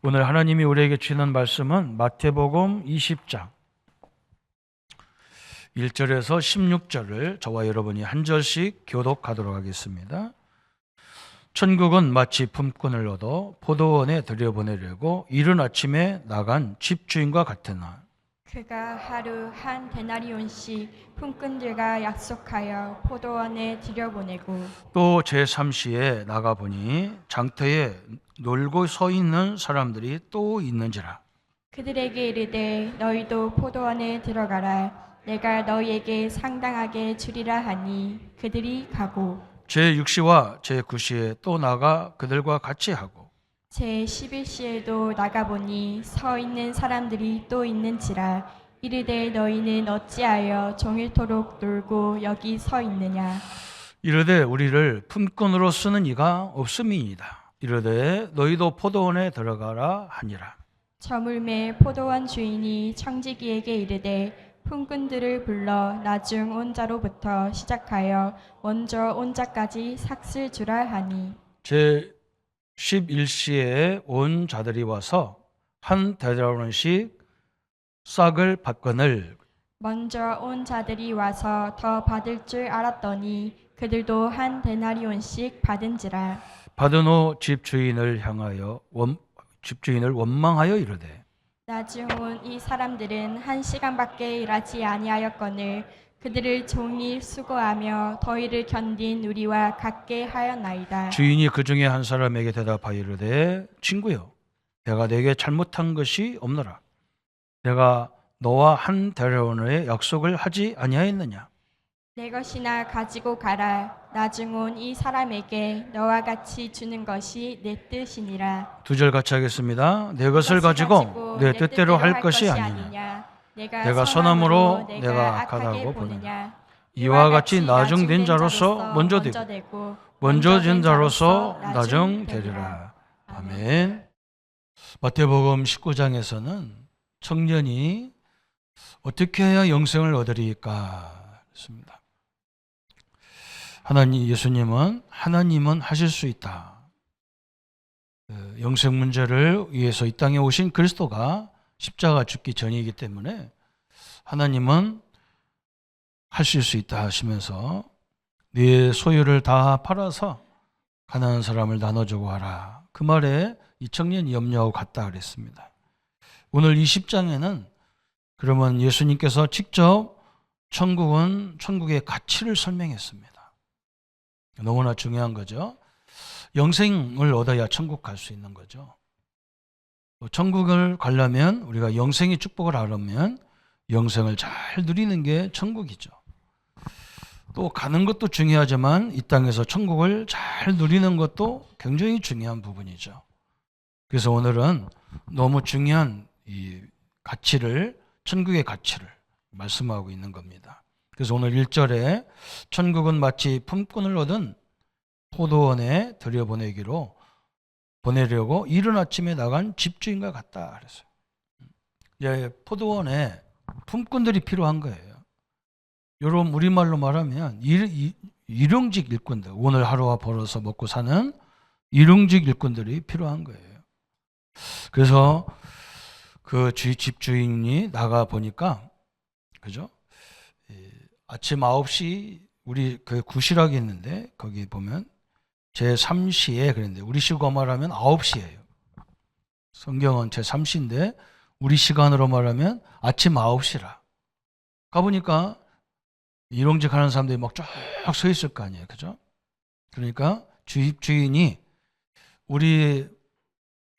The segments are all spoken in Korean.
오늘 하나님이 우리에게 주시는 말씀은 마태복음 20장 1절에서 16절을 저와 여러분이 한 절씩 교독하도록 하겠습니다. 천국은 마치 품꾼을 얻어 포도원에 들여보내려고 이른 아침에 나간 집주인과 같으나 그가 하루 한 데나리온씩 품꾼들과 약속하여 포도원에 들여보내고 또 제3시에 나가보니 장터에 놀고 서 있는 사람들이 또 있는지라. 그들에게 이르되 너희도 포도원에 들어가라. 내가 너희에게 상당하게 주리라 하니 그들이 가고 제6시와 제9시에 또 나가 그들과 같이 하고 제11시에도 나가보니 서 있는 사람들이 또 있는지라. 이르되 너희는 어찌하여 종일토록 놀고 여기 서 있느냐. 이르되 우리를 품꾼으로 쓰는 이가 없음이니이다. 이르되 너희도 포도원에 들어가라 하니라. 저물매 포도원 주인이 청지기에게 이르되 품꾼들을 불러 나중 온 자로부터 시작하여 먼저 온 자까지 삭슬 주라 하니 제 11시에 온 자들이 와서 한 데나리온씩 싹을 받거늘 먼저 온 자들이 와서 더 받을 줄 알았더니 그들도 한 데나리온씩 받은지라. 받은 후 집주인을 원망하여 이르되 나중 온 이 사람들은 한 시간밖에 일하지 아니하였거늘 그들을 종일 수고하며 더위를 견딘 우리와 같게 하였나이다. 주인이 그 중에 한 사람에게 대답하여 이르되 친구여 내가 내게 잘못한 것이 없노라. 내가 너와 한 데나리온의 약속을 하지 아니하였느냐. 내 것이나 가지고 가라. 나중 온 이 사람에게 너와 같이 주는 것이 내 뜻이니라. 2절 같이 하겠습니다. 내 것을 가지고 내 뜻대로 할 것이 아니냐. 내가 선함으로 내가 악하다고 보느냐. 이와 같이 나중된 자로서 먼저 되고 먼저 된 자로서 나중 되리라. 아멘. 마태복음 19장에서는 청년이 어떻게 해야 영생을 얻으리까 했습니다. 예수님은 하실 수 있다. 영생 문제를 위해서 이 땅에 오신 그리스도가 십자가 죽기 전이기 때문에 하나님은 하실 수 있다 하시면서 네 소유를 다 팔아서 가난한 사람을 나눠주고 하라. 그 말에 이 청년이 염려하고 갔다 그랬습니다. 오늘 20장에는 그러면 예수님께서 직접 천국의 가치를 설명했습니다. 너무나 중요한 거죠. 영생을 얻어야 천국 갈 수 있는 거죠. 천국을 가려면 우리가 영생의 축복을 알으면 영생을 잘 누리는 게 천국이죠. 또 가는 것도 중요하지만 이 땅에서 천국을 잘 누리는 것도 굉장히 중요한 부분이죠. 그래서 오늘은 너무 중요한 이 천국의 가치를 말씀하고 있는 겁니다. 그래서 오늘 1절에 천국은 마치 품꾼을 얻은 포도원에 보내려고 이른 아침에 나간 집주인과 같다 그랬어요. 포도원에 품꾼들이 필요한 거예요. 여러분 우리말로 말하면 일용직 일꾼들, 오늘 하루와 벌어서 먹고 사는 일용직 일꾼들이 필요한 거예요. 그래서 그 집주인이 나가 보니까 그죠? 아침 9시 우리 그 구시락이 있는데 거기 보면 제3시에 그랬는데 우리 시간 말하면 9시예요. 성경은 제3시인데 우리 시간으로 말하면 아침 9시라. 가보니까 일용직 하는 사람들이 막 쫙 서 있을 거 아니에요. 그죠? 그러니까 주인이 우리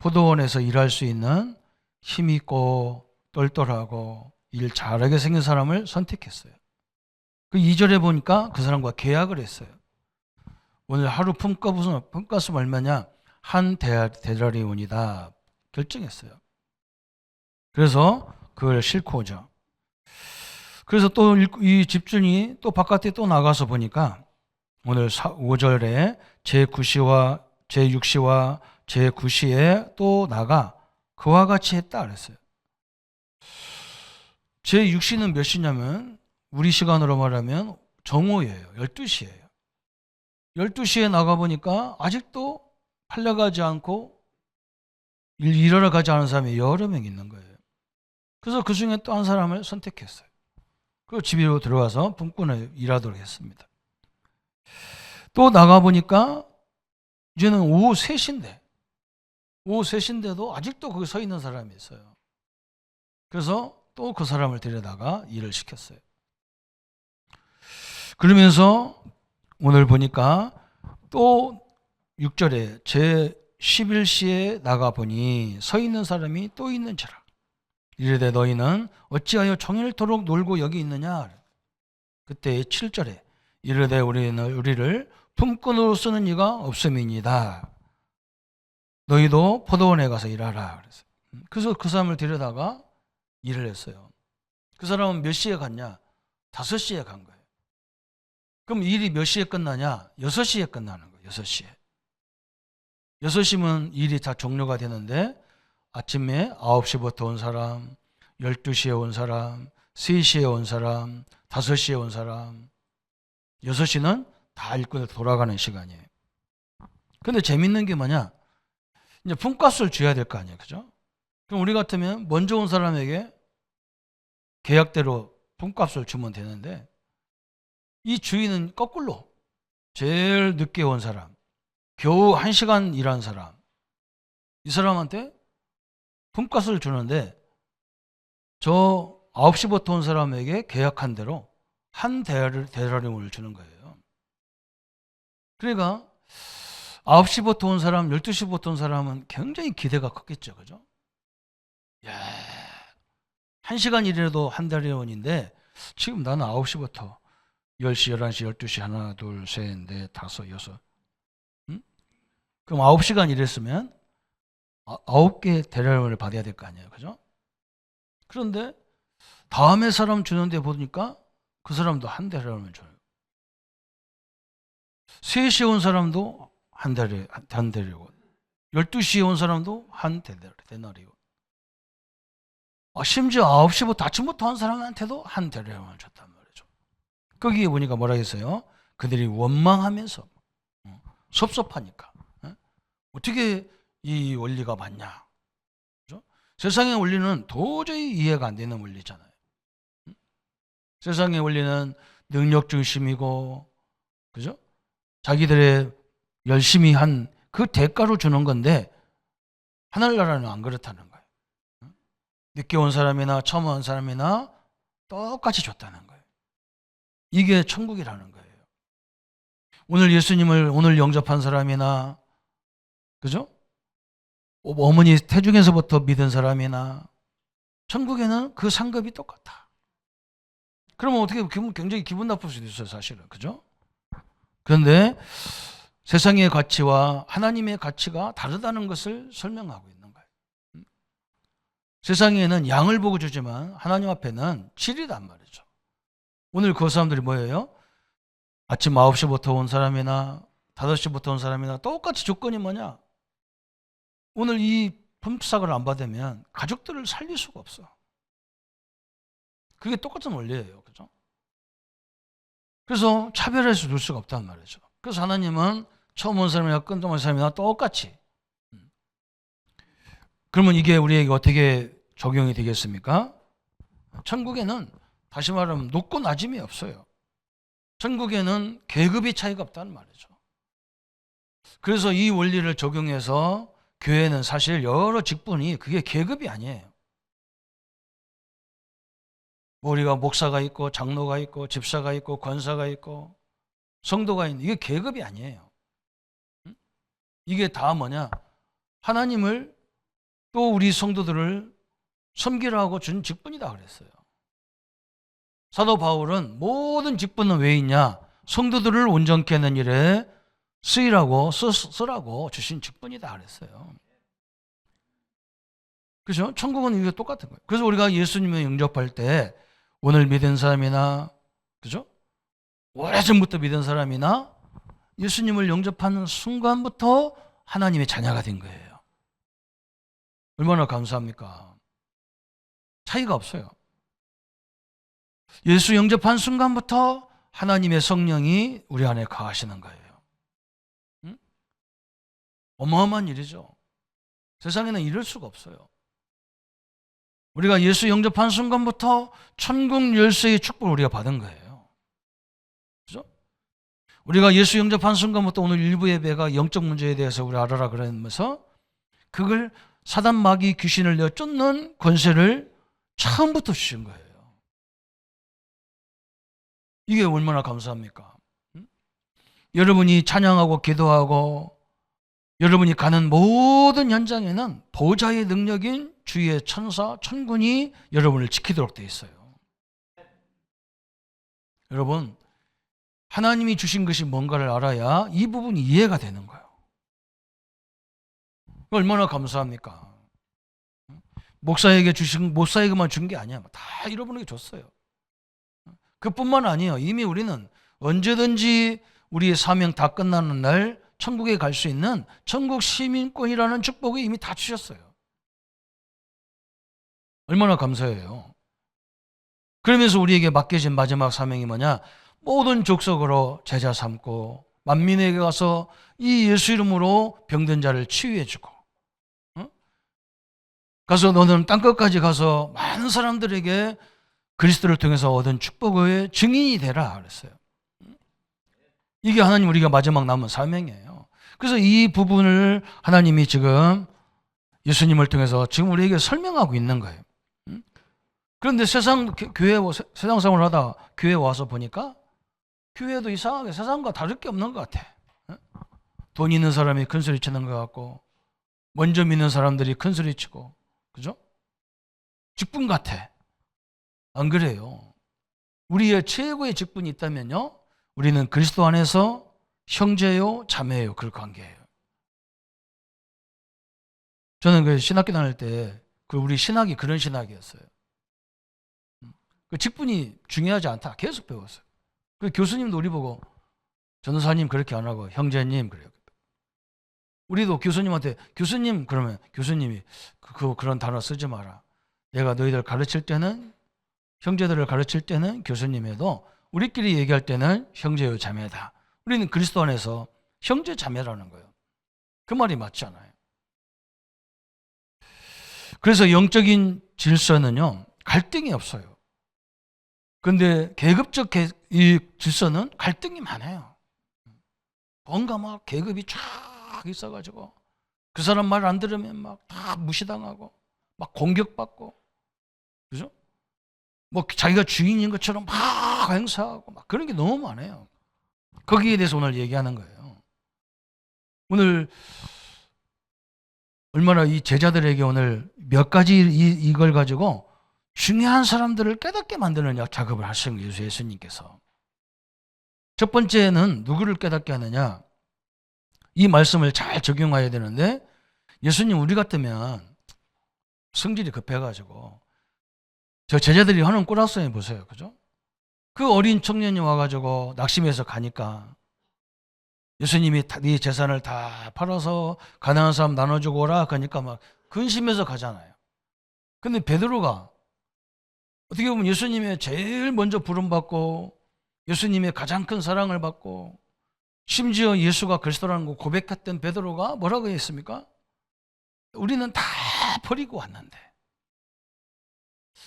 포도원에서 일할 수 있는 힘 있고 똘똘하고 일 잘하게 생긴 사람을 선택했어요. 그 2절에 보니까 그 사람과 계약을 했어요. 오늘 하루 품값은 얼마냐? 한 데나리온이다 결정했어요. 그래서 그걸 싣고 오죠. 그래서 또 이 집주인이 또 바깥에 또 나가서 보니까 오늘 5절에 제9시와 제6시와 제9시에 또 나가 그와 같이 했다 그랬어요. 제6시는 몇 시냐면 우리 시간으로 말하면 정오예요. 12시예요. 12시에 나가보니까 아직도 팔려가지 않고 일하러 가지 않은 사람이 여러 명 있는 거예요. 그래서 그 중에 또 한 사람을 선택했어요. 그 집으로 들어가서 품꾼을 일하도록 했습니다. 또 나가보니까 이제는 오후 3시인데도 아직도 거기 서 있는 사람이 있어요. 그래서 또 그 사람을 데려다가 일을 시켰어요. 그러면서 오늘 보니까 또 6절에 제 11시에 나가보니 서 있는 사람이 또 있는지라. 이르되 너희는 어찌하여 종일토록 놀고 여기 있느냐. 그때 7절에 이르되 우리를 품꾼으로 쓰는 이가 없음이니이다. 너희도 포도원에 가서 일하라. 그래서 그 사람을 데려다가 일을 했어요. 그 사람은 몇 시에 갔냐? 5시에 간 거예요. 그럼 일이 몇 시에 끝나냐? 6시에 끝나는 거예요. 6시에. 6시면 일이 다 종료가 되는데 아침에 9시부터 온 사람, 12시에 온 사람, 3시에 온 사람, 5시에 온 사람, 6시는 다 일꾼에 돌아가는 시간이에요. 근데 재밌는 게 뭐냐? 이제 품값을 줘야 될 거 아니에요. 그죠? 그럼 우리 같으면 먼저 온 사람에게 계약대로 품값을 주면 되는데 이 주인은 거꾸로 제일 늦게 온 사람, 겨우 1시간 일한 사람, 이 사람한테 품값을 주는데 저 9시부터 온 사람에게 계약한 대로 한 데나리온을 주는 거예요. 그러니까 9시부터 온 사람, 12시부터 온 사람은 굉장히 기대가 컸겠죠. 그죠? 야, 1시간 일이라도 한 데나리온인데 지금 나는 9시부터 10시, 11시, 12시, 하나, 둘, 셋, 넷, 다섯, 여섯. 응? 그럼 9시간 일했으면 9개 데나리온을 받아야 될 거 아니에요. 그죠? 그런데 다음에 사람 주는데 보니까 그 사람도 한 데나리온을 줘요. 3시에 온 사람도 한 데나리온. 12시에 온 사람도 한 데나리온. 심지어 9시부터 아침부터 한 사람한테도 한 데나리온을 줬단 말이죠. 거기에 보니까 뭐라 했어요? 그들이 원망하면서 섭섭하니까 어떻게 이 원리가 맞냐? 그죠? 세상의 원리는 도저히 이해가 안 되는 원리잖아요. 세상의 원리는 능력 중심이고, 그죠? 자기들의 열심히 한 그 대가로 주는 건데 하늘나라는 안 그렇다는 거예요. 늦게 온 사람이나 처음 온 사람이나 똑같이 줬다는 거예요. 이게 천국이라는 거예요. 오늘 예수님을 오늘 영접한 사람이나, 그죠? 어머니 태중에서부터 믿은 사람이나 천국에는 그 상급이 똑같아. 그러면 어떻게 굉장히 기분 나쁠 수도 있어요, 사실은. 그죠? 그런데 세상의 가치와 하나님의 가치가 다르다는 것을 설명하고 있는 거예요. 세상에는 양을 보고 주지만 하나님 앞에는 질이란 말이죠. 오늘 그 사람들이 뭐예요? 아침 9시부터 온 사람이나 5시부터 온 사람이나 똑같이 조건이 뭐냐? 오늘 이 품삯을 안 받으면 가족들을 살릴 수가 없어. 그게 똑같은 원리예요. 그죠? 그래서 차별해서 둘 수가 없단 말이죠. 그래서 하나님은 처음 온 사람이나 끝나온 사람이나 똑같이. 그러면 이게 우리에게 어떻게 적용이 되겠습니까? 천국에는 다시 말하면 높고 낮음이 없어요. 천국에는 계급의 차이가 없다는 말이죠. 그래서 이 원리를 적용해서 교회는 사실 여러 직분이 그게 계급이 아니에요. 우리가 목사가 있고 장로가 있고 집사가 있고 권사가 있고 성도가 있는 이게 계급이 아니에요. 이게 다 뭐냐? 하나님을 또 우리 성도들을 섬기라고 준 직분이다 그랬어요. 사도 바울은 모든 직분은 왜 있냐? 성도들을 온전케 하는 일에 쓰라고 주신 직분이다 그랬어요. 그렇죠? 천국은 이게 똑같은 거예요. 그래서 우리가 예수님을 영접할 때 오늘 믿은 사람이나, 그죠? 오래전부터 믿은 사람이나 예수님을 영접하는 순간부터 하나님의 자녀가 된 거예요. 얼마나 감사합니까? 차이가 없어요. 예수 영접한 순간부터 하나님의 성령이 우리 안에 거하시는 거예요. 어마어마한 일이죠. 세상에는 이럴 수가 없어요. 우리가 예수 영접한 순간부터 천국 열쇠의 축복을 우리가 받은 거예요. 그죠? 우리가 예수 영접한 순간부터 오늘 일부 예배가 영적 문제에 대해서 우리 알아라 그러면서 그걸 사단 마귀 귀신을 내어 쫓는 권세를 처음부터 주신 거예요. 이게 얼마나 감사합니까? 여러분이 찬양하고 기도하고 여러분이 가는 모든 현장에는 보좌의 능력인 주의 천사, 천군이 여러분을 지키도록 되어 있어요. 여러분, 하나님이 주신 것이 뭔가를 알아야 이 부분이 이해가 되는 거예요. 얼마나 감사합니까? 목사에게만 준 게 아니야. 다 여러분에게 줬어요. 그뿐만 아니에요. 이미 우리는 언제든지 우리의 사명 다 끝나는 날 천국에 갈 수 있는 천국 시민권이라는 축복을 이미 다 주셨어요. 얼마나 감사해요. 그러면서 우리에게 맡겨진 마지막 사명이 뭐냐? 모든 족속으로 제자 삼고 만민에게 가서 이 예수 이름으로 병든 자를 치유해 주고, 가서 너는 땅끝까지 가서 많은 사람들에게 그리스도를 통해서 얻은 축복의 증인이 되라 그랬어요. 이게 하나님 우리가 마지막 남은 사명이에요. 그래서 이 부분을 하나님이 지금 예수님을 통해서 지금 우리에게 설명하고 있는 거예요. 그런데 세상 생활을 하다 교회 와서 보니까 교회도 이상하게 세상과 다를 게 없는 것 같아. 돈 있는 사람이 큰 소리 치는 것 같고, 먼저 믿는 사람들이 큰 소리 치고, 그죠? 직분 같아. 안 그래요. 우리의 최고의 직분이 있다면요, 우리는 그리스도 안에서 형제요 자매요 그럴 관계예요. 저는 그 신학교 다닐 때 우리 신학이 그런 신학이었어요. 그 직분이 중요하지 않다 계속 배웠어요. 그 교수님도 우리 보고 전도사님 그렇게 안 하고 형제님 그래요. 우리도 교수님한테 교수님 그러면 교수님이 그런 단어 쓰지 마라. 내가 너희들 가르칠 때는 형제들을 가르칠 때는 교수님에도 우리끼리 얘기할 때는 형제요 자매다. 우리는 그리스도 안에서 형제 자매라는 거예요. 그 말이 맞잖아요. 그래서 영적인 질서는요 갈등이 없어요. 그런데 계급적 이 질서는 갈등이 많아요. 뭔가 막 계급이 쫙 있어가지고 그 사람 말 안 들으면 막 다 무시당하고 막 공격받고, 그죠? 뭐 자기가 주인인 것처럼 막 행사하고 막 그런 게 너무 많아요. 거기에 대해서 오늘 얘기하는 거예요. 오늘 얼마나 이 제자들에게 오늘 몇 가지 이걸 가지고 중요한 사람들을 깨닫게 만드는 작업을 하신 거예요. 예수님께서. 첫 번째는 누구를 깨닫게 하느냐? 이 말씀을 잘 적용해야 되는데, 예수님 우리 같으면 성질이 급해가지고 저 제자들이 하는 꼴악성이 보세요. 그죠? 그 어린 청년이 와가지고 낙심해서 가니까 예수님이 네 재산을 다 팔아서 가난한 사람 나눠주고 오라 그러니까 막 근심해서 가잖아요. 근데 베드로가 어떻게 보면 예수님의 제일 먼저 부름받고 예수님의 가장 큰 사랑을 받고 심지어 예수가 그리스도라는 거 고백했던 베드로가 뭐라고 했습니까? 우리는 다 버리고 왔는데.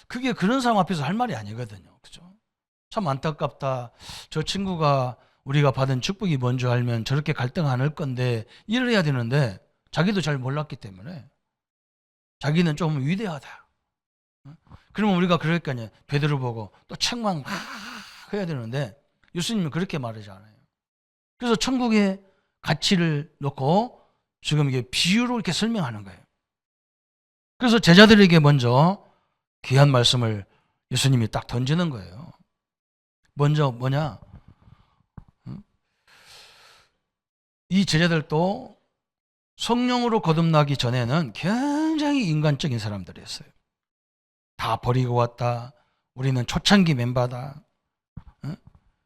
그게 그런 사람 앞에서 할 말이 아니거든요. 그죠? 참 안타깝다. 저 친구가 우리가 받은 축복이 뭔지 알면 저렇게 갈등 안 할 건데 이래야 되는데 자기도 잘 몰랐기 때문에 자기는 좀 위대하다. 그러면 우리가 그럴까요? 베드로 보고 또 책망 막 해야 되는데 예수님은 그렇게 말하지 않아요. 그래서 천국의 가치를 놓고 지금 이게 비유로 이렇게 설명하는 거예요. 그래서 제자들에게 먼저 귀한 말씀을 예수님이 딱 던지는 거예요. 먼저 뭐냐? 이 제자들도 성령으로 거듭나기 전에는 굉장히 인간적인 사람들이었어요. 다 버리고 왔다. 우리는 초창기 멤버다.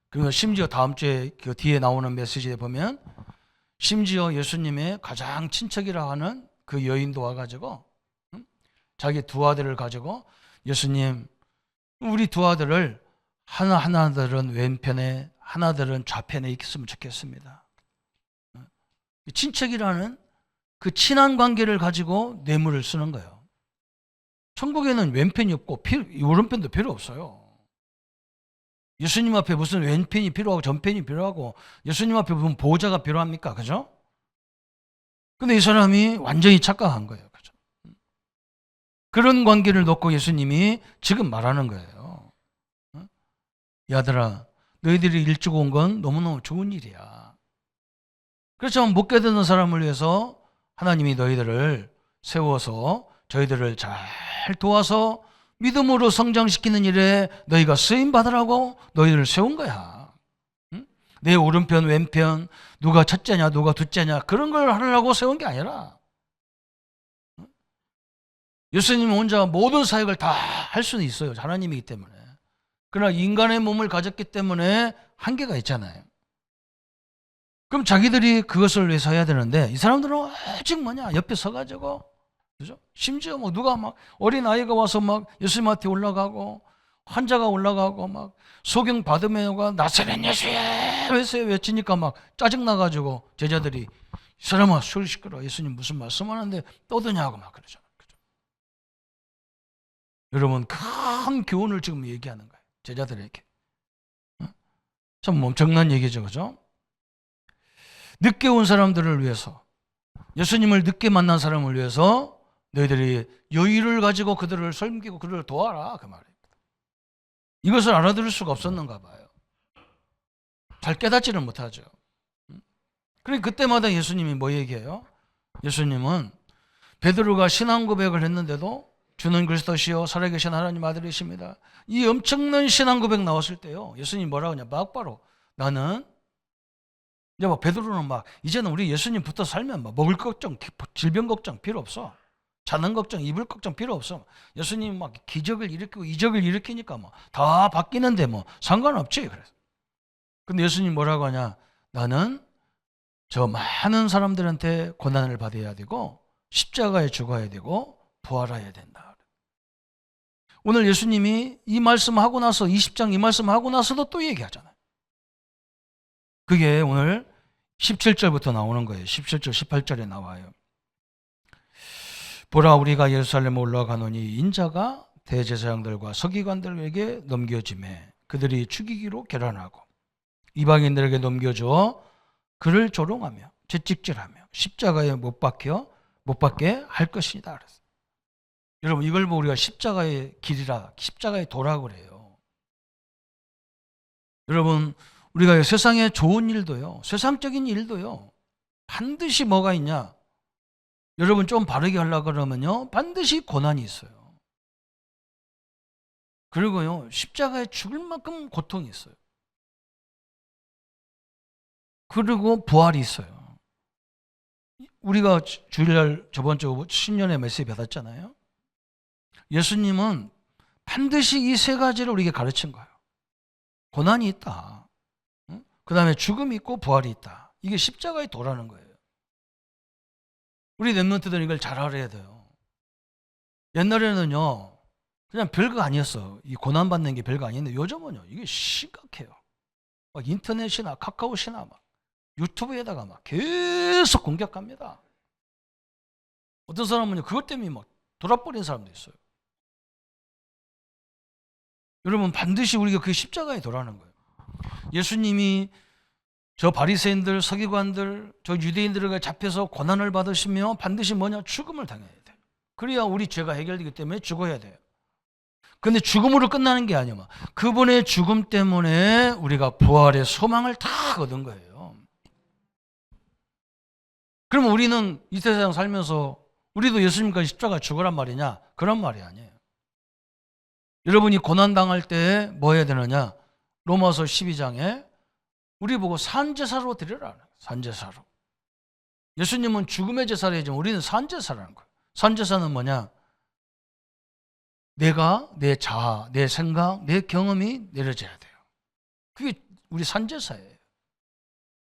그리고 심지어 다음 주에 그 뒤에 나오는 메시지에 보면 심지어 예수님의 가장 친척이라 하는 그 여인도 와가지고 자기 두 아들을 가지고 예수님 우리 두 아들을 하나들은 왼편에 하나들은 좌편에 있으면 좋겠습니다. 친척이라는 그 친한 관계를 가지고 뇌물을 쓰는 거예요. 천국에는 왼편이 없고 오른편도 필요 없어요. 예수님 앞에 무슨 왼편이 필요하고 전편이 필요하고 예수님 앞에 무슨 보호자가 필요합니까? 그죠? 근데 이 사람이 완전히 착각한 거예요. 그죠? 그런 관계를 놓고 예수님이 지금 말하는 거예요. 야들아, 너희들이 일찍 온 건 너무너무 좋은 일이야. 그렇지만 못 깨닫는 사람을 위해서 하나님이 너희들을 세워서 저희들을 잘 도와서 믿음으로 성장시키는 일에 너희가 쓰임 받으라고 너희들을 세운 거야. 내 오른편 왼편 누가 첫째냐 누가 둘째냐 그런 걸 하려고 세운 게 아니라 예수님 혼자 모든 사역을 다 할 수는 있어요. 하나님이기 때문에. 그러나 인간의 몸을 가졌기 때문에 한계가 있잖아요. 그럼 자기들이 그것을 위해서 해야 되는데 이 사람들은 오직 뭐냐 옆에 서가지고 그죠? 심지어 뭐 누가 막 어린 아이가 와서 막 예수님한테 올라가고 환자가 올라가고 막 소경 받으며가 나사렛 예수야 외치니까 막 짜증 나가지고 제자들이 이 사람아 술 시끄러 예수님 무슨 말씀하는데 떠드냐고 막 그러잖아요. 그죠? 여러분 큰 교훈을 지금 얘기하는 거예요. 제자들에게. 참 엄청난 얘기죠, 그죠? 늦게 온 사람들을 위해서 예수님을 늦게 만난 사람을 위해서 너희들이 여유를 가지고 그들을 섬기고 그들을 도와라 그 말이에요. 이것을 알아들을 수가 없었는가 봐요. 잘 깨닫지는 못하죠. 그러니까 그때마다 예수님이 뭐 얘기해요? 예수님은 베드로가 신앙 고백을 했는데도 주는 그리스도시요 살아계신 하나님 아들이십니다. 이 엄청난 신앙 고백 나왔을 때요. 예수님이 뭐라고 하냐? 막바로 나는 이제 막 베드로는 막 이제는 우리 예수님 붙어 살면 막 먹을 걱정, 질병 걱정 필요 없어. 자는 걱정, 입을 걱정 필요 없어. 예수님 막 기적을 일으키고 이적을 일으키니까 뭐 다 바뀌는데 뭐 상관없지. 그래서. 근데 예수님 뭐라고 하냐? 나는 저 많은 사람들한테 고난을 받아야 되고 십자가에 죽어야 되고 부활해야 된다. 오늘 예수님이 이 말씀하고 나서 20장 이 말씀하고 나서도 또 얘기하잖아요. 그게 오늘 17절부터 나오는 거예요. 17절, 18절에 나와요. 보라 우리가 예루살렘에 올라가노니 인자가 대제사장들과 서기관들에게 넘겨지매 그들이 죽이기로 결단하고 이방인들에게 넘겨줘 그를 조롱하며 채찍질하며 십자가에 못 박게 할 것이다. 그랬어요. 여러분 이걸 보고 우리가 십자가의 길이라 십자가의 도라 그래요. 여러분 우리가 세상에 좋은 일도요 세상적인 일도요 반드시 뭐가 있냐? 여러분 좀 바르게 하려고 그러면요 반드시 고난이 있어요. 그리고요 십자가에 죽을 만큼 고통이 있어요. 그리고 부활이 있어요. 우리가 주일날 저번 주 신년의 메시지 받았잖아요. 예수님은 반드시 이 세 가지를 우리에게 가르친 거예요. 고난이 있다. 그 다음에 죽음이 있고 부활이 있다. 이게 십자가의 도라는 거예요. 우리 랩런트들은 이걸 잘 알아야 돼요. 옛날에는요, 그냥 별거 아니었어. 이 고난받는 게 별거 아닌데 요즘은요, 이게 심각해요. 막 인터넷이나 카카오시나 막 유튜브에다가 막 계속 공격합니다. 어떤 사람은요, 그것 때문에 막 돌아버린 사람도 있어요. 여러분, 반드시 우리가 그 십자가에 돌아가는 거예요. 예수님이 저 바리새인들, 서기관들, 저 유대인들에게 잡혀서 고난을 받으시며 반드시 뭐냐? 죽음을 당해야 돼요. 그래야 우리 죄가 해결되기 때문에 죽어야 돼요. 근데 죽음으로 끝나는 게 아니야. 그분의 죽음 때문에 우리가 부활의 소망을 다 얻은 거예요. 그럼 우리는 이 세상 살면서 우리도 예수님까지 십자가 죽으란 말이냐? 그런 말이 아니에요. 여러분이 고난당할 때 뭐 해야 되느냐? 로마서 12장에 우리 보고 산제사로 드려라. 산제사로. 예수님은 죽음의 제사를 해야지만 우리는 산제사라는 거예요. 산제사는 뭐냐? 내가, 내 자아, 내 생각, 내 경험이 내려져야 돼요. 그게 우리 산제사예요.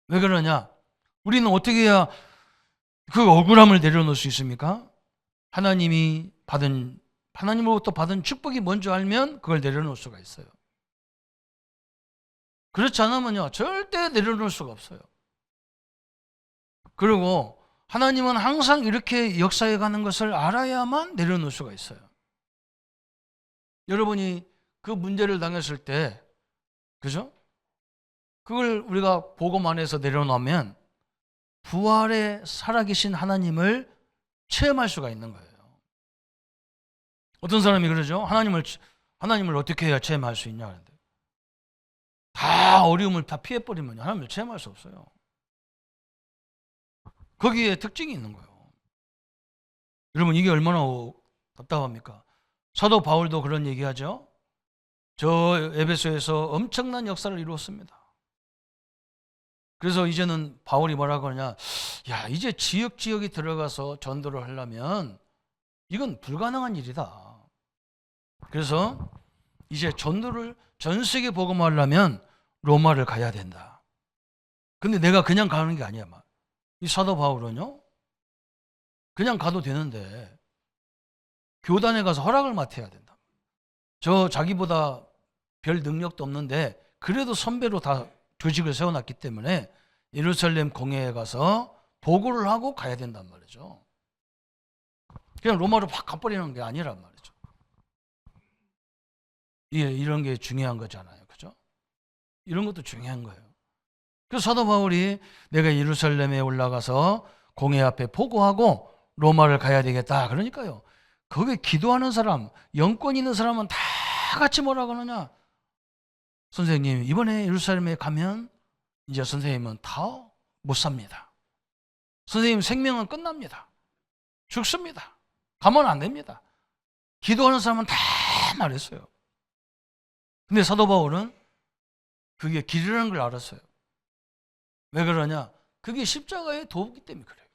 왜 그러냐? 우리는 어떻게 해야 그 억울함을 내려놓을 수 있습니까? 하나님으로부터 받은 축복이 뭔지 알면 그걸 내려놓을 수가 있어요. 그렇지 않으면요, 절대 내려놓을 수가 없어요. 그리고 하나님은 항상 이렇게 역사해 가는 것을 알아야만 내려놓을 수가 있어요. 여러분이 그 문제를 당했을 때, 그죠? 그걸 우리가 복음 안에서 내려놓으면 부활에 살아계신 하나님을 체험할 수가 있는 거예요. 어떤 사람이 그러죠? 하나님을 어떻게 해야 체험할 수 있냐 하는데, 다 어려움을 다 피해버리면 하나님을 체험할 수 없어요. 거기에 특징이 있는 거예요. 여러분, 이게 얼마나 답답합니까? 사도 바울도 그런 얘기하죠. 저 에베소에서 엄청난 역사를 이루었습니다. 그래서 이제는 바울이 뭐라고 하냐, 야, 이제 지역에 들어가서 전도를 하려면 이건 불가능한 일이다. 그래서 이제 전도를 전 세계 복음하려면 로마를 가야 된다. 근데 내가 그냥 가는 게 아니야. 이 사도 바울은요, 그냥 가도 되는데 교단에 가서 허락을 맡아야 된다. 자기보다 별 능력도 없는데 그래도 선배로 다 조직을 세워놨기 때문에 예루살렘 공회에 가서 보고를 하고 가야 된단 말이죠. 그냥 로마로 확 가버리는 게 아니란 말이죠. 이런 게 중요한 거잖아요. 그죠? 이런 것도 중요한 거예요. 그래서 사도 바울이 내가 예루살렘에 올라가서 공회 앞에 보고하고 로마를 가야 되겠다. 그러니까요. 거기에 기도하는 사람, 영권 있는 사람은 다 같이 뭐라고 하느냐. 선생님, 이번에 예루살렘에 가면 이제 선생님은 다 못 삽니다. 선생님 생명은 끝납니다. 죽습니다. 가면 안 됩니다. 기도하는 사람은 다 말했어요. 근데 사도 바울은 그게 길이라는 걸 알았어요. 왜 그러냐? 그게 십자가의 도구기 때문에 그래요.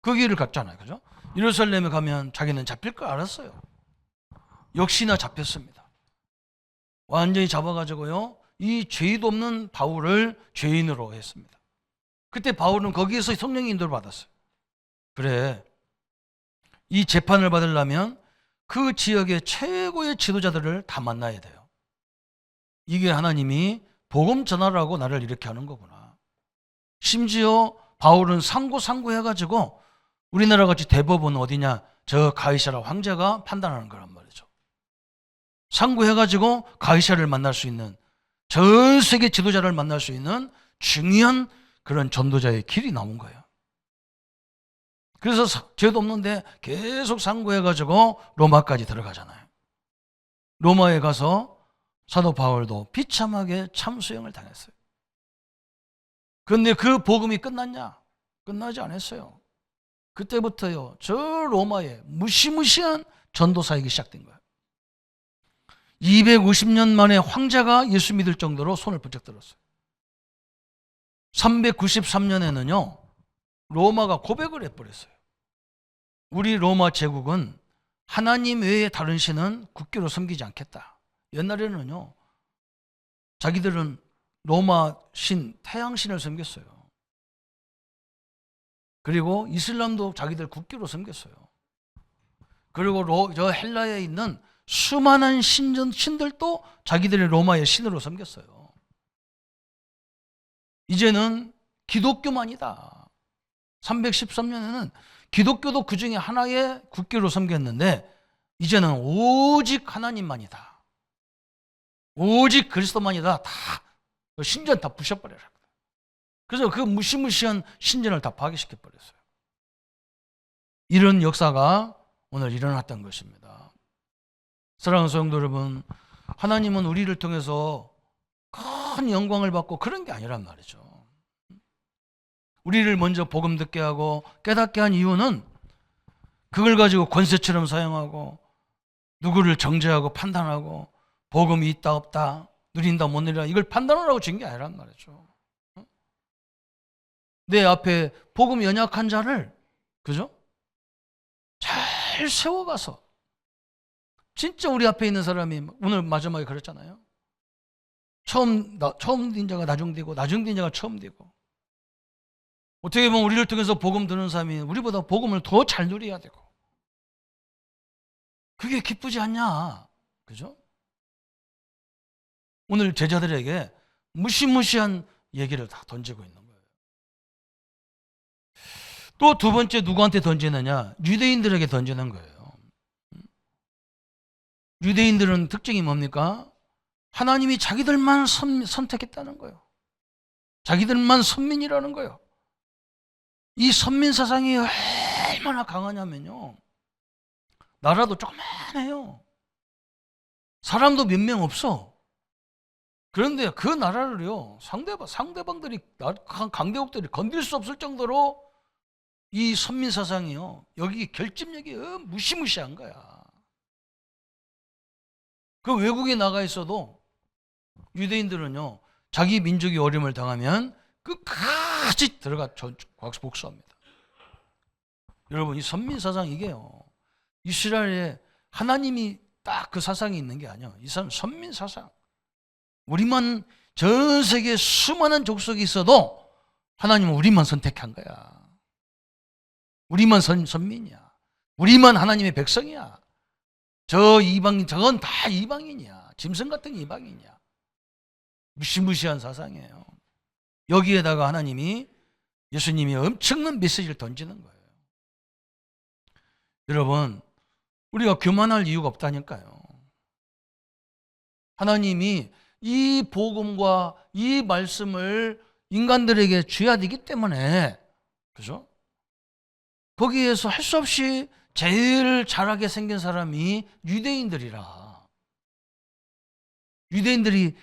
그 길을 갔잖아요. 그죠? 예루살렘에 가면 자기는 잡힐 걸 알았어요. 역시나 잡혔습니다. 완전히 잡아가지고요, 이 죄도 없는 바울을 죄인으로 했습니다. 그때 바울은 거기에서 성령의 인도를 받았어요. 그래, 이 재판을 받으려면 그 지역의 최고의 지도자들을 다 만나야 돼요. 이게 하나님이 복음 전하라고 나를 이렇게 하는 거구나. 심지어 바울은 상고 해가지고 우리나라 같이 대법원 어디냐, 저 가이사라 황제가 판단하는 거란 말이죠. 상고해가지고 가이사를 만날 수 있는, 전 세계 지도자를 만날 수 있는 중요한 그런 전도자의 길이 나온 거예요. 그래서 죄도 없는데 계속 상고해가지고 로마까지 들어가잖아요. 로마에 가서 사도 바울도 비참하게 참수형을 당했어요. 그런데 그 복음이 끝났냐? 끝나지 않았어요. 그때부터요, 저 로마에 무시무시한 전도 사역이 시작된 거예요. 250년 만에 황제가 예수 믿을 정도로 손을 번쩍 들었어요. 393년에는요, 로마가 고백을 해버렸어요. 우리 로마 제국은 하나님 외에 다른 신은 국교로 섬기지 않겠다. 옛날에는요, 자기들은 로마 신, 태양신을 섬겼어요. 그리고 이슬람도 자기들 국교로 섬겼어요. 그리고 저 헬라에 있는 수많은 신들도 자기들의 로마의 신으로 섬겼어요. 이제는 기독교만이다. 313년에는 기독교도 그 중에 하나의 국교로 섬겼는데 이제는 오직 하나님만이다. 오직 그리스도만이다. 다 신전 다 부셔버려라. 그래서 그 무시무시한 신전을 다 파괴시켜버렸어요. 이런 역사가 오늘 일어났던 것입니다. 사랑하는 성도 여러분, 하나님은 우리를 통해서 큰 영광을 받고 그런 게 아니란 말이죠. 우리를 먼저 복음 듣게 하고 깨닫게 한 이유는 그걸 가지고 권세처럼 사용하고 누구를 정죄하고 판단하고 복음이 있다 없다, 누린다 못 누린다, 이걸 판단하라고 준 게 아니란 말이죠. 내 앞에 복음 연약한 자를, 그죠? 잘 세워가서, 진짜 우리 앞에 있는 사람이 오늘 마지막에 그랬잖아요. 처음 된 자가 나중되고 나중된 자가 처음 되고, 어떻게 보면 우리를 통해서 복음 듣는 사람이 우리보다 복음을 더 잘 누려야 되고, 그게 기쁘지 않냐, 그죠? 오늘 제자들에게 무시무시한 얘기를 다 던지고 있는 거예요. 또 두 번째 누구한테 던지느냐? 유대인들에게 던지는 거예요. 유대인들은 특징이 뭡니까? 하나님이 자기들만 선택했다는 거예요. 자기들만 선민이라는 거예요. 이 선민 사상이 얼마나 강하냐면요. 나라도 조그만해요. 사람도 몇 명 없어. 그런데 그 나라를요, 상대방들이, 강대국들이 건들 수 없을 정도로 이 선민 사상이요, 여기 결집력이 무시무시한 거야. 그 외국에 나가 있어도 유대인들은요, 자기 민족이 어려움을 당하면 끝까지 들어가 복수합니다. 여러분, 이 선민 사상 이게요, 이스라엘에 하나님이 딱 그 사상이 있는 게 아니야. 이 선민 사상. 우리만, 전 세계 수많은 족속이 있어도 하나님은 우리만 선택한 거야. 우리만 선민이야. 우리만 하나님의 백성이야. 저 이방인, 저건 다 이방인이야. 짐승 같은 이방인이야. 무시무시한 사상이에요. 여기에다가 하나님이, 예수님이 엄청난 메시지를 던지는 거예요. 여러분, 우리가 교만할 이유가 없다니까요. 하나님이 이 복음과 이 말씀을 인간들에게 줘야 되기 때문에, 그죠? 거기에서 할 수 없이 제일 잘하게 생긴 사람이 유대인들이라. 유대인들이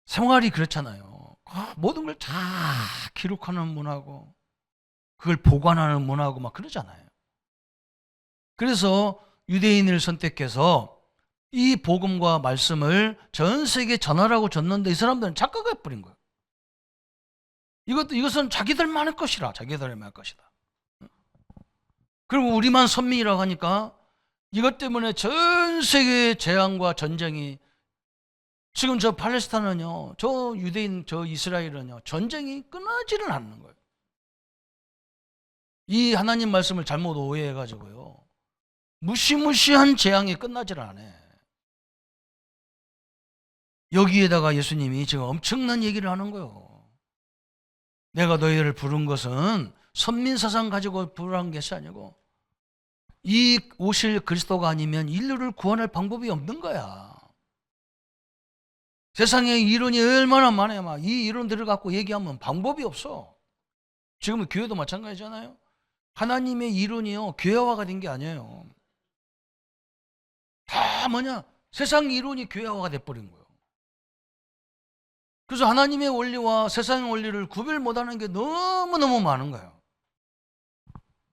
생활이 그렇잖아요. 모든 걸 다 기록하는 문화고, 그걸 보관하는 문화고 막 그러잖아요. 그래서 유대인을 선택해서 이 복음과 말씀을 전 세계에 전하라고 줬는데 이 사람들은 착각해버린 거예요. 이것은 자기들만의 것이라, 자기들만의 것이다. 그리고 우리만 선민이라고 하니까 이것 때문에 전 세계의 재앙과 전쟁이, 지금 저 팔레스타인은요, 저 유대인, 저 이스라엘은요, 전쟁이 끊어지를 않는 거예요. 이 하나님 말씀을 잘못 오해해가지고요, 무시무시한 재앙이 끝나지를 않아요. 여기에다가 예수님이 지금 엄청난 얘기를 하는 거예요. 내가 너희를 부른 것은 선민사상 가지고 부르는 것이 아니고 이 오실 그리스도가 아니면 인류를 구원할 방법이 없는 거야. 세상에 이론이 얼마나 많아요. 막 이 이론들을 갖고 얘기하면 방법이 없어. 지금은 교회도 마찬가지잖아요. 하나님의 이론이요, 교회화가 된 게 아니에요. 다 뭐냐? 세상 이론이 교회화가 돼버린 거예요. 그래서 하나님의 원리와 세상의 원리를 구별 못하는 게 너무너무 많은 거예요.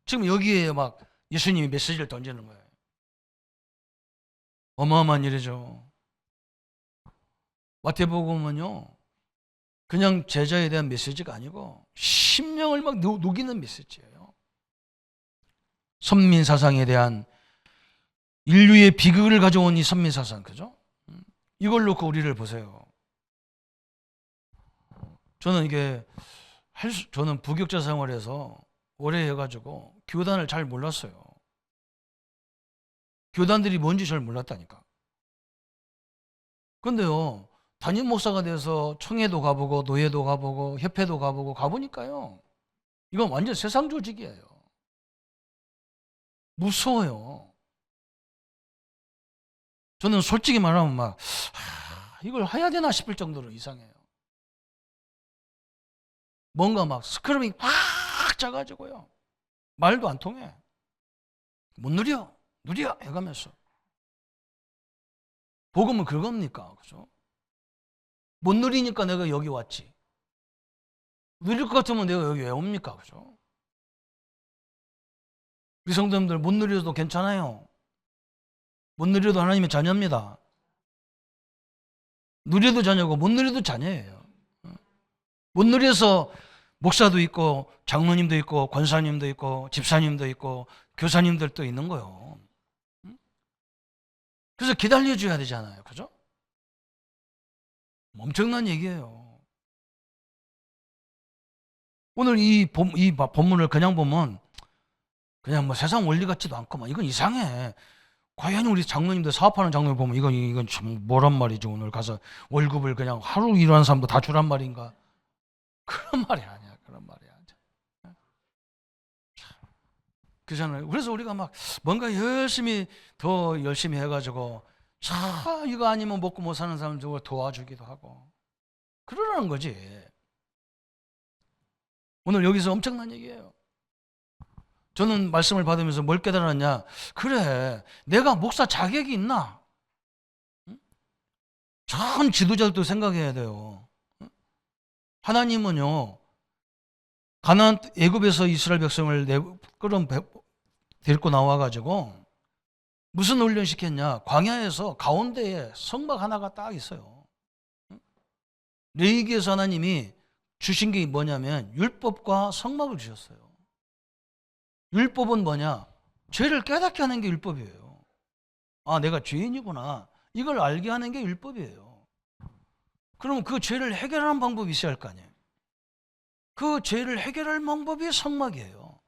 지금 여기에 막 예수님이 메시지를 던지는 거예요. 어마어마한 일이죠. 마태복음은요, 그냥 제자에 대한 메시지가 아니고 심령을 막 녹이는 메시지예요. 선민사상에 대한 인류의 비극을 가져온 이 선민사상, 그죠? 이걸 놓고 우리를 보세요. 저는 저는 부교육자 생활에서 오래 해가지고 교단을 잘 몰랐어요. 교단들이 뭔지 잘 몰랐다니까. 근데요, 담임 목사가 돼서 청회도 가보고 노예도 가보고 협회도 가보고 가보니까요, 이건 완전 세상 조직이에요. 무서워요. 저는 솔직히 말하면 막 이걸 해야 되나 싶을 정도로 이상해요. 뭔가 막 스크럼이 팍 짜가지고요, 말도 안 통해. 못 누려 해가면서. 복음은 그겁니까? 그죠? 못 누리니까 내가 여기 왔지. 누릴 것 같으면 내가 여기 왜 옵니까? 그죠? 우리 성도님들 못 누려도 괜찮아요. 못 누려도 하나님의 자녀입니다. 누려도 자녀고 못 누려도 자녀예요. 못 누려서 목사도 있고 장로님도 있고 권사님도 있고 집사님도 있고 교사님들도 있는 거예요. 그래서 기다려줘야 되잖아요. 그죠? 엄청난 얘기예요. 오늘 이 본문을 그냥 보면 그냥 뭐 세상 원리 같지도 않고 막 이건 이상해. 과연 우리 장로님들, 사업하는 장로님 보면 이건 참 뭐란 말이죠. 오늘 가서 월급을 그냥 하루 일하는 사람도 다 주란 말인가? 그런 말이 아니야. 그런 말이 아니야. 그렇잖아요. 그래서 우리가 막 뭔가 더 열심히 해가지고 자 이거 아니면 먹고 못 사는 사람 들 도와주기도 하고 그러라는 거지. 오늘 여기서 엄청난 얘기예요. 저는 말씀을 받으면서 뭘 깨달았냐? 그래, 내가 목사 자격이 있나? 참 지도자들도 생각해야 돼요. 하나님은요, 가나안 애굽에서 이스라엘 백성을 데리고 나와가지고 무슨 훈련 시켰냐? 광야에서 가운데에 성막 하나가 딱 있어요. 레위기에서 하나님이 주신 게 뭐냐면 율법과 성막을 주셨어요. 율법은 뭐냐? 죄를 깨닫게 하는 게 율법이에요. 아, 내가 죄인이구나. 이걸 알게 하는 게 율법이에요. 그러면 그 죄를 해결하는 방법이 있어야 할 거 아니에요. 그 죄를 해결할 방법이 성막이에요.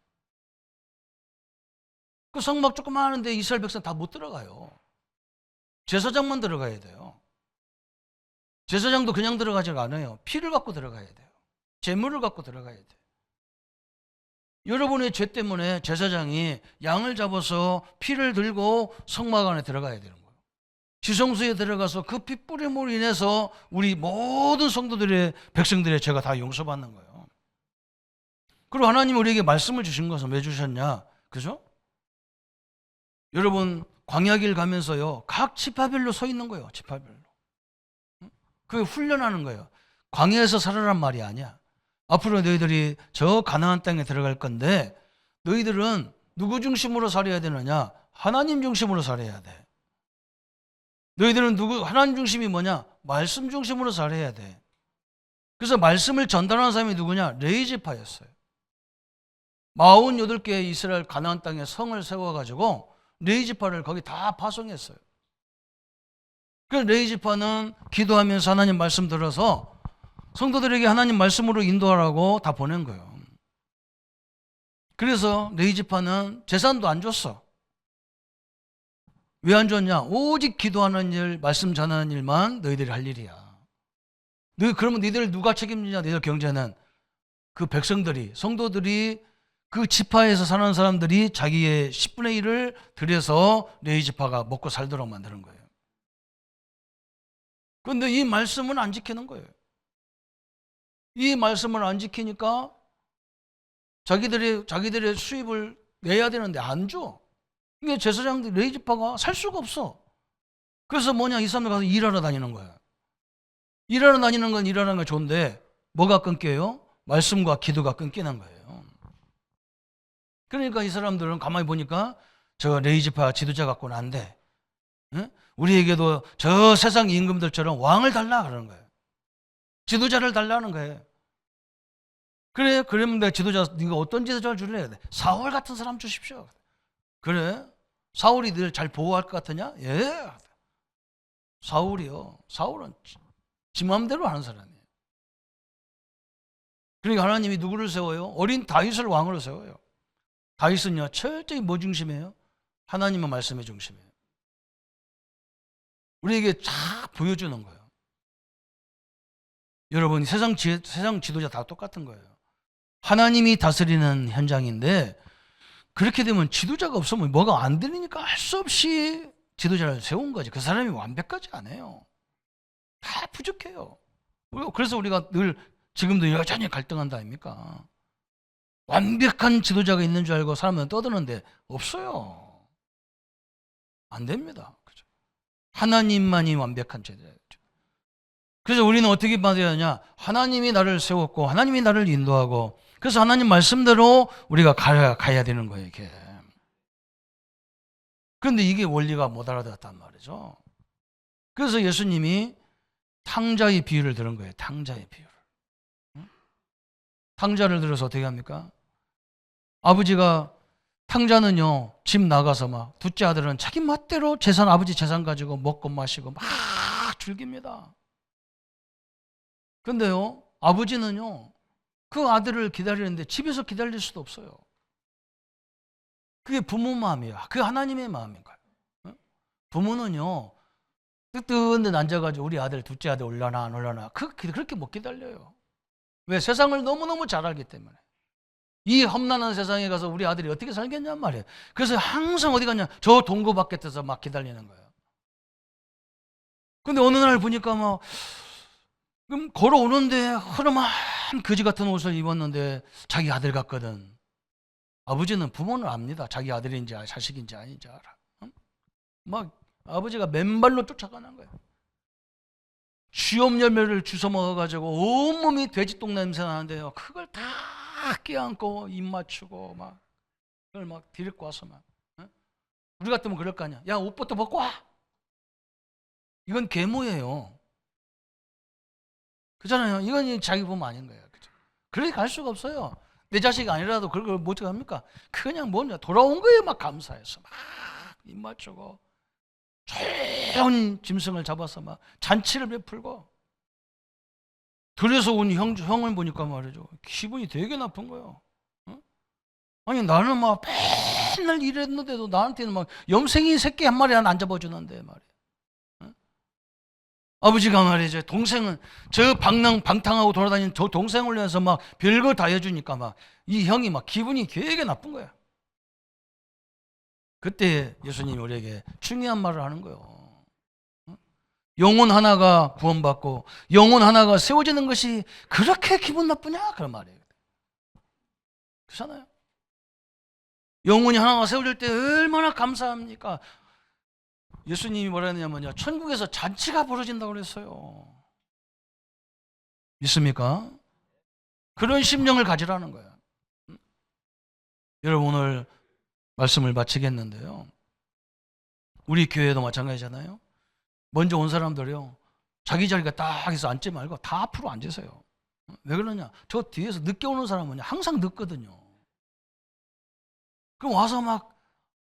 그 성막 조그만 하는데 이스라엘 백성 다 못 들어가요. 제사장만 들어가야 돼요. 제사장도 그냥 들어가지가 않아요. 피를 갖고 들어가야 돼요. 제물을 갖고 들어가야 돼요. 여러분의 죄 때문에 제사장이 양을 잡아서 피를 들고 성막 안에 들어가야 되는 거예요. 지성소에 들어가서 그 피 뿌림으로 인해서 우리 모든 성도들의 백성들의 죄가 다 용서받는 거예요. 그리고 하나님이 우리에게 말씀을 주신 것은 왜 주셨냐? 그죠? 여러분 광야길 가면서요 각 지파별로 서 있는 거예요. 지파별로. 그게 훈련하는 거예요. 광야에서 살아란 말이 아니야. 앞으로 너희들이 저 가나안 땅에 들어갈 건데 너희들은 누구 중심으로 살아야 되느냐? 하나님 중심으로 살아야 돼. 너희들은 하나님 중심이 뭐냐? 말씀 중심으로 살아야 돼. 그래서 말씀을 전달하는 사람이 누구냐? 레위 지파였어요. 48개의 이스라엘 가나안 땅에 성을 세워가지고 레위 지파를 거기 다 파송했어요. 그래서 레위 지파는 기도하면서 하나님 말씀 들어서 성도들에게 하나님 말씀으로 인도하라고 다 보낸 거예요. 그래서 레위 지파는 재산도 안 줬어. 왜 안 줬냐? 오직 기도하는 일, 말씀 전하는 일만 너희들이 할 일이야. 그러면 너희들 누가 책임지냐? 너희들 경제는 그 백성들이, 성도들이 그 지파에서 사는 사람들이 자기의 10분의 1을 들여서 레위 지파가 먹고 살도록 만드는 거예요. 그런데 이 말씀은 안 지키는 거예요. 이 말씀을 안 지키니까 자기들의 수입을 내야 되는데 안 줘. 이게 제사장들 레위 지파가 살 수가 없어. 그래서 뭐냐? 이 사람들 가서 일하러 다니는 거야. 일하러 다니는 건 일하는 건 좋은데 뭐가 끊겨요? 말씀과 기도가 끊기는 거예요. 그러니까 이 사람들은 가만히 보니까 저 레위 지파 지도자 갖고는 안 돼. 응? 우리에게도 저 세상 임금들처럼 왕을 달라 그러는 거예요. 지도자를 달라는 거예요. 그래, 그러면 내가 네가 어떤 지도자를 줄래? 사울 같은 사람 주십시오. 그래? 사울이 늘 잘 보호할 것 같으냐? 예. 사울은 지 마음대로 하는 사람이에요. 그러니까 하나님이 누구를 세워요? 어린 다윗을 왕으로 세워요. 다윗은요, 철저히 뭐 중심이에요? 하나님의 말씀의 중심이에요. 우리에게 쫙 보여주는 거예요. 여러분, 세상 지도자 다 똑같은 거예요. 하나님이 다스리는 현장인데 그렇게 되면 지도자가 없으면 뭐가 안 되니까 할 수 없이 지도자를 세운 거지. 그 사람이 완벽하지 않아요. 다 부족해요. 그래서 우리가 늘 지금도 여전히 갈등한다 아닙니까? 완벽한 지도자가 있는 줄 알고 사람은 떠드는데 없어요. 안 됩니다. 그죠? 하나님만이 완벽한 지도자죠. 그래서 우리는 어떻게 받아야 하냐? 하나님이 나를 세웠고 하나님이 나를 인도하고 그래서 하나님 말씀대로 우리가 가야 되는 거예요. 이게. 그런데 이게 원리가 못 알아들었단 말이죠. 그래서 예수님이 탕자의 비유를 들은 거예요. 탕자의 비유를. 탕자를 들어서 어떻게 합니까? 아버지가 탕자는요 집 나가서 막 둘째 아들은 자기 멋대로 아버지 재산 가지고 먹고 마시고 막 즐깁니다. 근데요 아버지는요 그 아들을 기다리는데 집에서 기다릴 수도 없어요. 그게 부모 마음이에요. 그게 하나님의 마음인가요? 부모는요 뜨뜻한 데 앉아가지고 우리 아들 둘째 아들 올라나 안 올라나 그렇게 못 기다려요. 왜? 세상을 너무너무 잘 알기 때문에. 이 험난한 세상에 가서 우리 아들이 어떻게 살겠냔 말이에요. 그래서 항상 어디 갔냐? 저 동고 밖에서 막 기다리는 거예요. 근데 어느 날 보니까 막 걸어오는데 흐름한 거지 같은 옷을 입었는데 자기 아들 같거든. 아버지는 부모는 압니다. 자기 아들인지 자식인지 아닌지 알아. 응? 막 아버지가 맨발로 쫓아가는 거예요. 쥐엄 열매를 주워 먹어가지고 온몸이 돼지똥 냄새 나는데요. 그걸 다 끼안고 입 맞추고 막 그걸 막 데리고 와서 막. 응? 우리 같으면 그럴 거 아니야. 야, 옷부터 벗고 와. 이건 계모예요. 그잖아요. 이건 자기 부모 아닌 거예요. 그죠? 그렇게 갈 수가 없어요. 내 자식이 아니라도 그걸 뭐 어떻게 합니까? 그냥 뭐냐 돌아온 거에 막 감사해서 막 입 맞추고 조용한 짐승을 잡아서 막 잔치를 베풀고. 그래서 온 형을 보니까 말이죠. 기분이 되게 나쁜 거예요. 응? 아니 나는 막 맨날 일했는데도 나한테는 막 염생이 새끼 한 마리 안 잡아주는데 말이야. 응? 아버지가 말이죠. 동생은 저 방탕하고 돌아다니는 저 동생을 위해서 막 별거 다 해주니까 막 이 형이 막 기분이 되게 나쁜 거야. 그때 예수님이 우리에게 중요한 말을 하는 거예요. 영혼 하나가 구원받고 영혼 하나가 세워지는 것이 그렇게 기분 나쁘냐? 그런 말이에요. 그렇잖아요. 영혼이 하나가 세워질 때 얼마나 감사합니까? 예수님이 뭐라 했냐면요. 천국에서 잔치가 벌어진다고 그랬어요. 믿습니까? 그런 심령을 가지라는 거예요. 여러분 오늘 말씀을 마치겠는데요. 우리 교회도 마찬가지잖아요. 먼저 온 사람들이요. 자기 자리가 딱 해서 앉지 말고 다 앞으로 앉으세요. 왜 그러냐? 저 뒤에서 늦게 오는 사람은 항상 늦거든요. 그럼 와서 막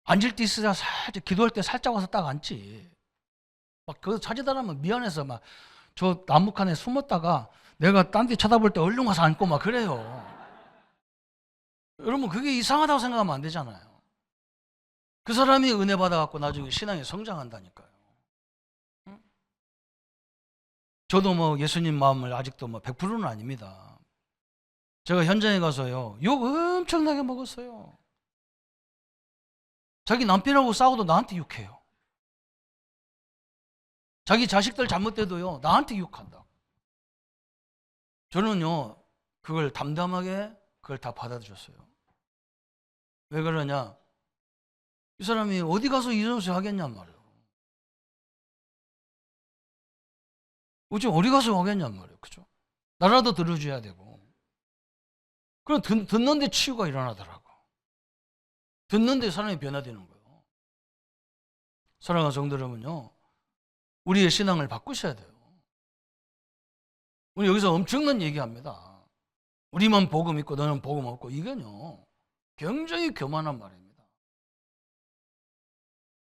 앉을 때 있어야 살짝 기도할 때 살짝 와서 딱 앉지. 막 거기서 찾아다니면 미안해서 막 저 나무칸에 숨었다가 내가 딴 데 쳐다볼 때 얼른 와서 앉고 막 그래요. 여러분 그게 이상하다고 생각하면 안 되잖아요. 그 사람이 은혜 받아갖고 나중에 신앙이 성장한다니까요. 저도 뭐 예수님 마음을 아직도 뭐 100%는 아닙니다. 제가 현장에 가서요 욕 엄청나게 먹었어요. 자기 남편하고 싸워도 나한테 욕해요. 자기 자식들 잘못돼도요 나한테 욕한다. 저는요 그걸 담담하게 그걸 다 받아들였어요. 왜 그러냐? 이 사람이 어디 가서 이런소리 하겠냔 말이에요. 어디 가서 하겠냔 말이에요. 그죠? 나라도 들어줘야 되고. 그럼 듣는데 치유가 일어나더라고. 듣는데 사람이 변화되는 거예요. 사랑하는 성도 여러분요. 우리의 신앙을 바꾸셔야 돼요. 우리 여기서 엄청난 얘기합니다. 우리만 복음 있고 너는 복음 없고 이건요. 굉장히 교만한 말입니다.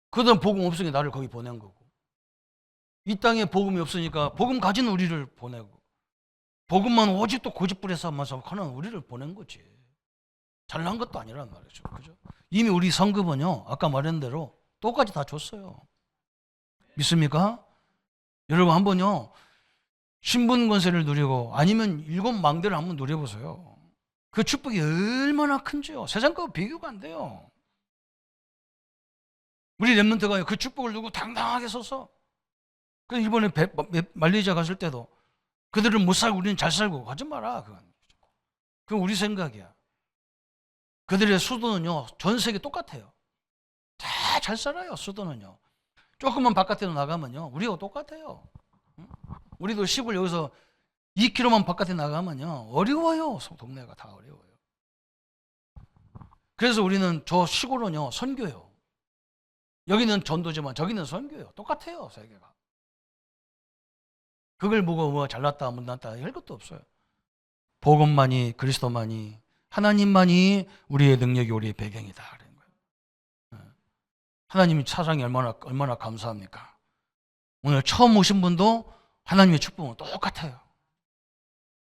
그다음 복음 없으니 나를 거기 보낸 거고. 이 땅에 복음이 없으니까 복음 가진 우리를 보내고. 복음만 오직 또 고집부려서 하는 우리를 보낸 거지. 잘난 것도 아니란 말이죠. 그죠? 이미 우리 성급은요, 아까 말한 대로 똑같이 다 줬어요. 믿습니까? 여러분 한번요, 신분 권세를 누리고 아니면 일곱 망대를 한번 누려보세요. 그 축복이 얼마나 큰지요. 세상 거 비교가 안 돼요. 우리 랩런트가 그 축복을 누고 당당하게 서서 그 이번에 말레이시아 갔을 때도 그들은 못 살고 우리는 잘 살고 하지 마라. 그건 우리 생각이야. 그들의 수도는요 전 세계 똑같아요. 다 잘 살아요. 수도는요. 조금만 바깥으로 나가면요 우리하고 똑같아요. 우리도 시골 여기서 2km만 바깥에 나가면요 어려워요. 동네가 다 어려워요. 그래서 우리는 저 시골은요 선교예요. 여기는 전도지만 저기는 선교예요. 똑같아요. 세계가. 그걸 보고 뭐 잘났다 못났다 할 것도 없어요. 복음만이, 그리스도만이, 하나님만이 우리의 능력이 우리의 배경이다. 그런 거예요. 하나님의 사랑이 얼마나 감사합니까? 오늘 처음 오신 분도 하나님의 축복은 똑같아요.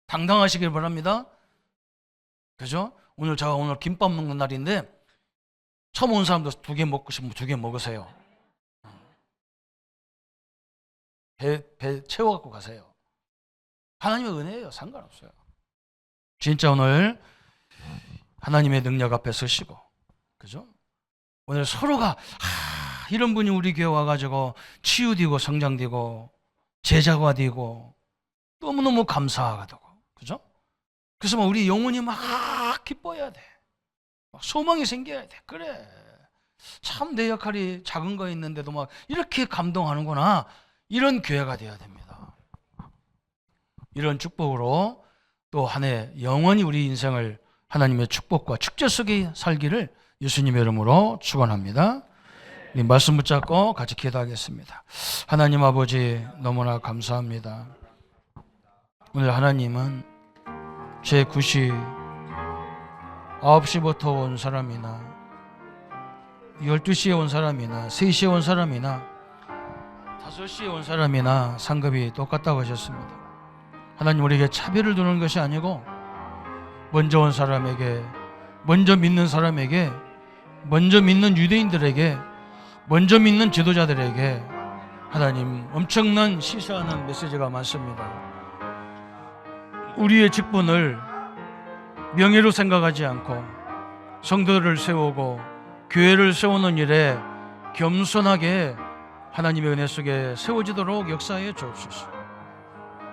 당당하시길 바랍니다. 그죠? 오늘 김밥 먹는 날인데 처음 온 사람도 2개 먹고 싶으면 2개 먹으세요. 배 채워갖고 가세요. 하나님의 은혜예요. 상관없어요. 진짜 오늘 하나님의 능력 앞에 서시고, 그죠? 오늘 서로가 이런 분이 우리 교회 와가지고 치유되고 성장되고 제자가 되고 너무너무 감사하다고, 그죠? 그래서 막 우리 영혼이 막 기뻐야 돼. 막 소망이 생겨야 돼. 그래, 참 내 역할이 작은 거 있는데도 막 이렇게 감동하는구나. 이런 교회가 되어야 됩니다. 이런 축복으로 또 한 해 영원히 우리 인생을 하나님의 축복과 축제 속에 살기를 예수님의 이름으로 축원합니다. 이 말씀 붙잡고 같이 기도하겠습니다. 하나님 아버지, 너무나 감사합니다. 오늘 하나님은 제 9시 9시부터 온 사람이나 12시에 온 사람이나 3시에 온 사람이나 5시에 온 사람이나 상급이 똑같다고 하셨습니다. 하나님, 우리에게 차별을 두는 것이 아니고 먼저 온 사람에게, 먼저 믿는 사람에게, 먼저 믿는 유대인들에게, 먼저 믿는 지도자들에게 하나님 엄청난 시사하는 메시지가 많습니다. 우리의 직분을 명예로 생각하지 않고 성도를 세우고 교회를 세우는 일에 겸손하게 하나님의 은혜 속에 세워지도록 역사해 주옵소서.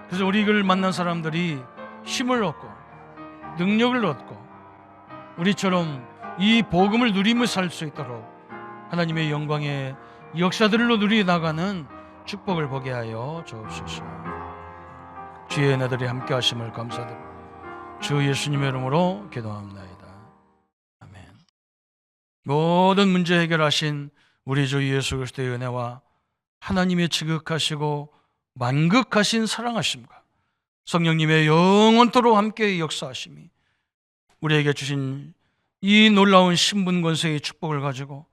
그래서 우리를 만난 사람들이 힘을 얻고 능력을 얻고 우리처럼 이 복음을 누리며 살 수 있도록 하나님의 영광의 역사들로 누리 나가는 축복을 보게 하여 주옵소서. 주의 은혜들이 함께 하심을 감사드립니다. 주 예수님의 이름으로 기도합나이다. 아멘. 모든 문제 해결하신 우리 주 예수 그리스도의 은혜와 하나님의 지극하시고 만극하신 사랑하심과 성령님의 영원토록 함께 역사하심이 우리에게 주신 이 놀라운 신분 권세의 축복을 가지고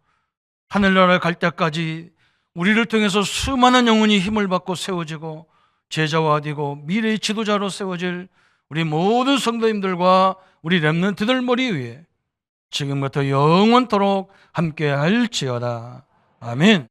하늘나라에 갈 때까지 우리를 통해서 수많은 영혼이 힘을 받고 세워지고 제자와 되고 미래의 지도자로 세워질 우리 모든 성도님들과 우리 렘넌트들 머리 위에 지금부터 영원토록 함께 할지어다. 아멘.